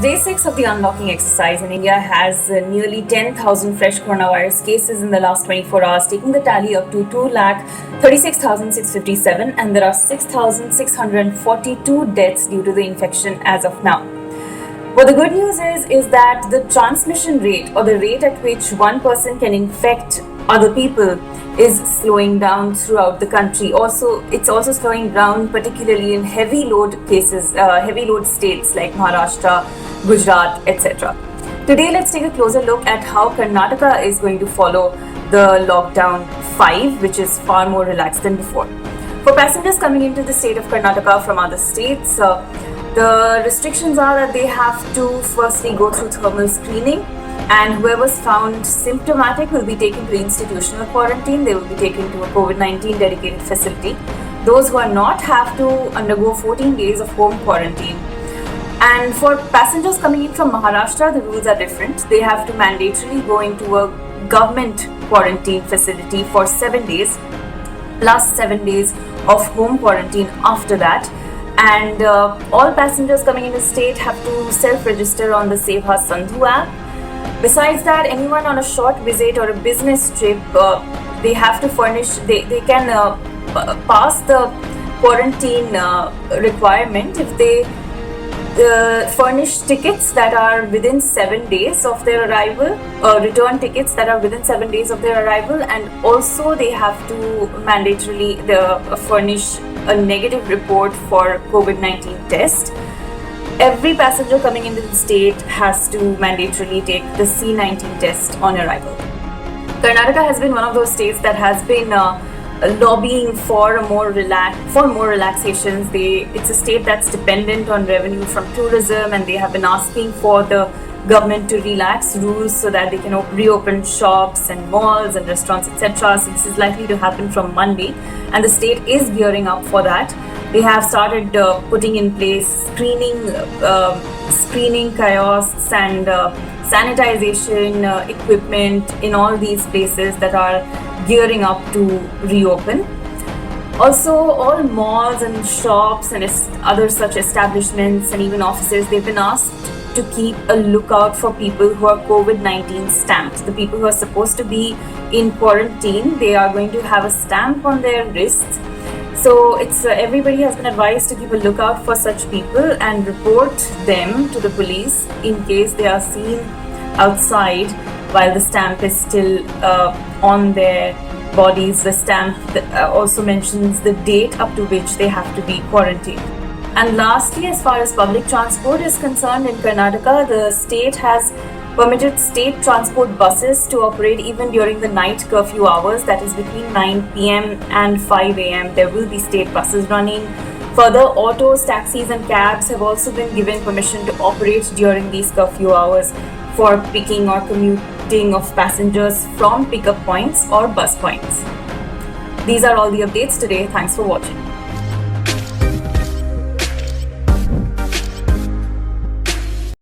day 6 of the unlocking exercise in India has nearly 10,000 fresh coronavirus cases in the last 24 hours, taking the tally up to 2,36,657, and there are 6,642 deaths due to the infection as of now. What the good news is that the transmission rate, or the rate at which one person can infect other people, is slowing down throughout the country. It's also slowing down particularly in heavy load cases, heavy load states like Maharashtra, Gujarat, etc. Today, let's take a closer look at how Karnataka is going to follow the lockdown 5, which is far more relaxed than before. For passengers coming into the state of Karnataka from other states, the restrictions are that they have to firstly go through thermal screening, and whoever's found symptomatic will be taken to institutional quarantine. They will be taken to a COVID-19 dedicated facility. Those who are not have to undergo 14 days of home quarantine. And for passengers coming in from Maharashtra, the rules are different. They have to mandatorily go into a government quarantine facility for 7 days, plus 7 days of home quarantine after that. And all passengers coming in the state have to self-register on the Seva Sandhu app. Besides that, anyone on a short visit or a business trip, they have to furnish, they can pass the quarantine requirement if they furnish tickets that are within 7 days of their arrival, return tickets that are within 7 days of their arrival, and also they have to mandatorily furnish a negative report for COVID-19 test. Every passenger coming into the state has to mandatorily take the C19 test on arrival. Karnataka has been one of those states that has been lobbying for more relaxations. It's a state that's dependent on revenue from tourism, and they have been asking for the government to relax rules so that they can reopen shops and malls and restaurants, etc. So this is likely to happen from Monday, and the state is gearing up for that. They have started putting in place screening kiosks and sanitization equipment in all these places that are gearing up to reopen. Also, all malls and shops and other such establishments and even offices, they've been asked to keep a lookout for people who are COVID-19 stamped. The people who are supposed to be in quarantine, they are going to have a stamp on their wrists. So everybody has been advised to keep a lookout for such people and report them to the police in case they are seen outside while the stamp is still on their bodies. The stamp also mentions the date up to which they have to be quarantined. And lastly, as far as public transport is concerned in Karnataka, the state has permitted state transport buses to operate even during the night curfew hours, that is between 9 p.m. and 5 a.m. There will be state buses running. Further, autos, taxis and cabs have also been given permission to operate during these curfew hours for picking or commuting of passengers from pickup points or bus points. These are all the updates today. Thanks for watching.